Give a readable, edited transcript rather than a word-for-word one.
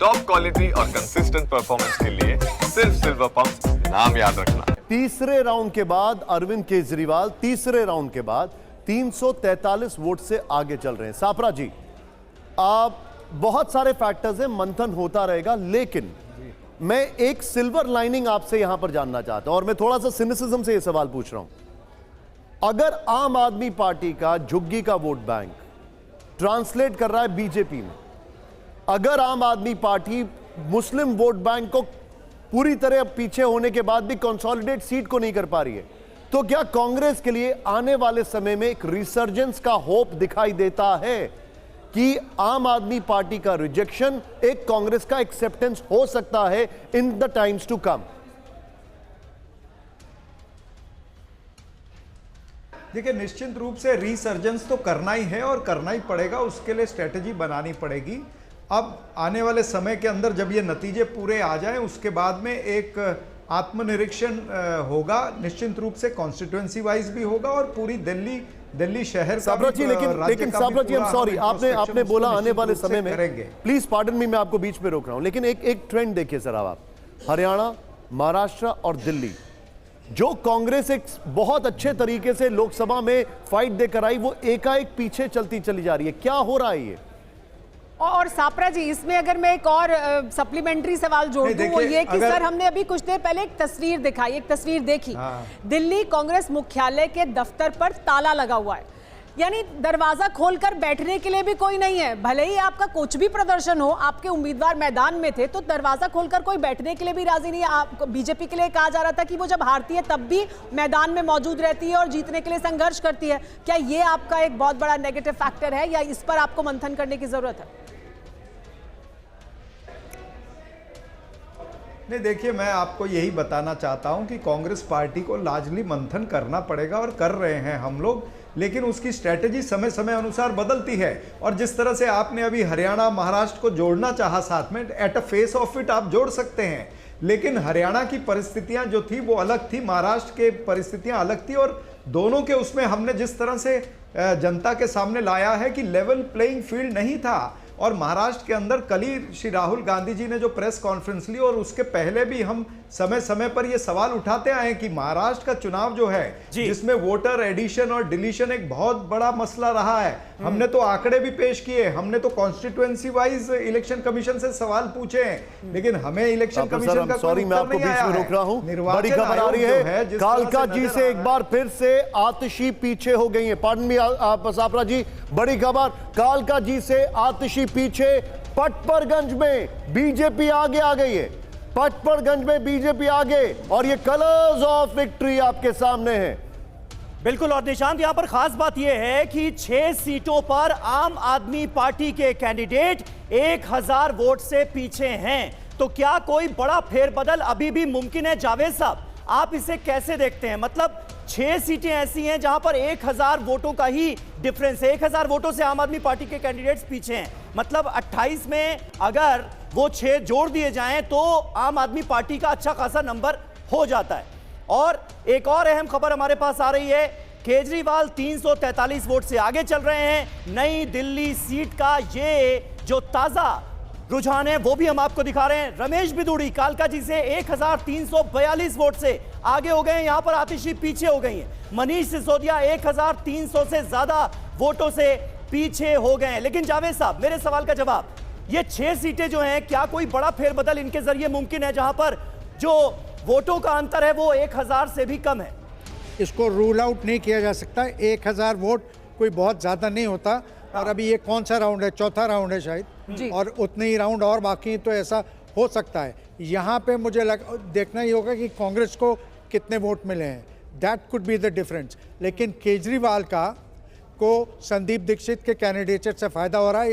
Top quality और consistent performance के लिए सिर्फ सिल्वर पंप नाम याद रखना। तीसरे राउंड के बाद अरविंद केजरीवाल तीसरे राउंड के बाद 343 वोट से आगे चल रहे हैं। सापरा जी, आप बहुत सारे फैक्टर्स हैं, मंथन होता रहेगा, लेकिन मैं एक सिल्वर लाइनिंग आपसे यहां पर जानना चाहता हूं और मैं थोड़ा सा सिनिसिज्म से यह सवाल पूछ रहा हूं। अगर आम आदमी पार्टी का झुग्गी का वोट बैंक ट्रांसलेट कर रहा है बीजेपी में, अगर आम आदमी पार्टी मुस्लिम वोट बैंक को पूरी तरह पीछे होने के बाद भी कंसोलिडेट सीट को नहीं कर पा रही है, तो क्या कांग्रेस के लिए आने वाले समय में एक रिसर्जेंस का होप दिखाई देता है कि आम आदमी पार्टी का रिजेक्शन एक कांग्रेस का एक्सेप्टेंस हो सकता है in the times to come? देखिए, निश्चित रूप से रिसर्जेंस तो करना ही है और करना ही पड़ेगा, उसके लिए स्ट्रेटजी बनानी पड़ेगी। अब आने वाले समय के अंदर जब ये नतीजे पूरे आ जाएं, उसके बाद में एक आत्मनिरीक्षण होगा, निश्चित रूप से कॉन्स्टिट्यूएंसी वाइज भी होगा और पूरी दिल्ली शहर का भी, लेकिन साबरा जी, आई एम सॉरी, आपने बोला आने वाले समय में, प्लीज पार्डन मी, मैं आपको बीच में रोक रहा हूं, लेकिन एक ट्रेंड देखिए सर, आप हरियाणा, महाराष्ट्र और दिल्ली, जो कांग्रेस एक बहुत अच्छे तरीके से लोकसभा में फाइट देकर आई, वो एकाएक पीछे चलती चली जा रही है। क्या हो रहा है ये? और सापरा जी, इसमें अगर मैं एक और सप्लीमेंट्री सवाल जोड़ दूं, वो ये कि सर, हमने अभी कुछ देर पहले एक तस्वीर देखी। दिल्ली कांग्रेस मुख्यालय के दफ्तर पर ताला लगा हुआ है, यानी दरवाजा खोलकर बैठने के लिए भी कोई नहीं है। भले ही आपका कुछ भी प्रदर्शन हो, आपके उम्मीदवार मैदान में थे, तो दरवाजा खोलकर कोई बैठने के लिए भी राजी नहीं है। बीजेपी के लिए कहा जा रहा था कि वो जब हारती है तब भी मैदान में मौजूद रहती है और जीतने के लिए संघर्ष करती है। क्या ये आपका एक बहुत बड़ा नेगेटिव फैक्टर है या इस पर आपको मंथन करने की जरूरत है? नहीं, देखिए, मैं आपको यही बताना चाहता हूं कि कांग्रेस पार्टी को लार्जली मंथन करना पड़ेगा और कर रहे हैं हम लोग, लेकिन उसकी स्ट्रेटजी समय समय अनुसार बदलती है। और जिस तरह से आपने अभी हरियाणा महाराष्ट्र को जोड़ना चाहा साथ में, at a face of it आप जोड़ सकते हैं, लेकिन हरियाणा की परिस्थितियां जो थी वो अलग थी, महाराष्ट्र के परिस्थितियां अलग थी, और दोनों के उसमें हमने जिस तरह से जनता के सामने लाया है कि लेवल प्लेइंग फील्ड नहीं था। और महाराष्ट्र के अंदर कल ही श्री राहुल गांधी जी ने जो प्रेस कॉन्फ्रेंस ली, और उसके पहले भी हम समय समय पर ये सवाल उठाते आए कि महाराष्ट्र का चुनाव जो है, जिसमें वोटर एडिशन और डिलीशन एक बहुत बड़ा मसला रहा है, हमने तो आंकड़े भी पेश किए, हमने तो कॉन्स्टिट्यूएंसी वाइज इलेक्शन कमीशन से सवाल पूछे हैं, लेकिन हमें इलेक्शन कमीशन का सॉरी, मैं आपको बीच में रोक रहा हूं, बड़ी खबर आ रही है, कालका जी से एक बार फिर से आतिशी पीछे हो गई है। पार्डन मी सापरा जी, बड़ी खबर, कालका जी से आतिशी पीछे, पटपरगंज में बीजेपी आगे आ गई है, पटपरगंज में बीजेपी आगे, और ये कलर्स ऑफ विक्ट्री आपके सामने है। बिल्कुल, और निशांत, यहां पर खास बात यह है कि 6 सीटों पर आम आदमी पार्टी के कैंडिडेट 1000 वोट से पीछे हैं। तो क्या कोई बड़ा फेरबदल अभी भी मुमकिन है? जावेद साहब, आप इसे कैसे देखते हैं? मतलब 6 सीटें ऐसी हैं जहां पर 1000 वोटों का ही डिफरेंस है, 1000 वोटों से आम आदमी पार्टी के कैंडिडेट्स पीछे हैं। मतलब 28 में अगर वो 6 जोड़ दिए जाएं तो आम आदमी पार्टी का अच्छा खासा नंबर हो जाता है। और एक और अहम खबर हमारे पास आ रही है, केजरीवाल 343 वोट से आगे चल रहे हैं। नई दिल्ली सीट का ये जो ताजा रुझान है वो भी हम आपको दिखा रहे हैं। रमेश बिदूड़ी कालका जी से 1342 वोट से आगे हो गए हैं, यहां पर आतिशी पीछे हो गई है। मनीष सिसोदिया 1300 से ज्यादा वोटों से पीछे हो गए हैं। लेकिन जावेद साहब, मेरे सवाल का जवाब, ये 6 सीटें जो हैं, क्या कोई बड़ा फेरबदल इनके जरिए मुमकिन है जहां पर जो वोटों का अंतर है वो 1000 से भी कम है? इसको रूल आउट नहीं किया जा सकता। 1000 वोट कोई बहुत ज्यादा नहीं होता, और अभी ये कौन सा राउंड है? चौथा राउंड है शायद, और उतने ही राउंड और बाकी, तो ऐसा हो सकता है। यहाँ पे मुझे देखना ही होगा कि कांग्रेस को कितने वोट मिले हैं, that could be the difference. लेकिन केजरीवाल को संदीप दीक्षित के कैंडिडेट से फायदा हो रहा है।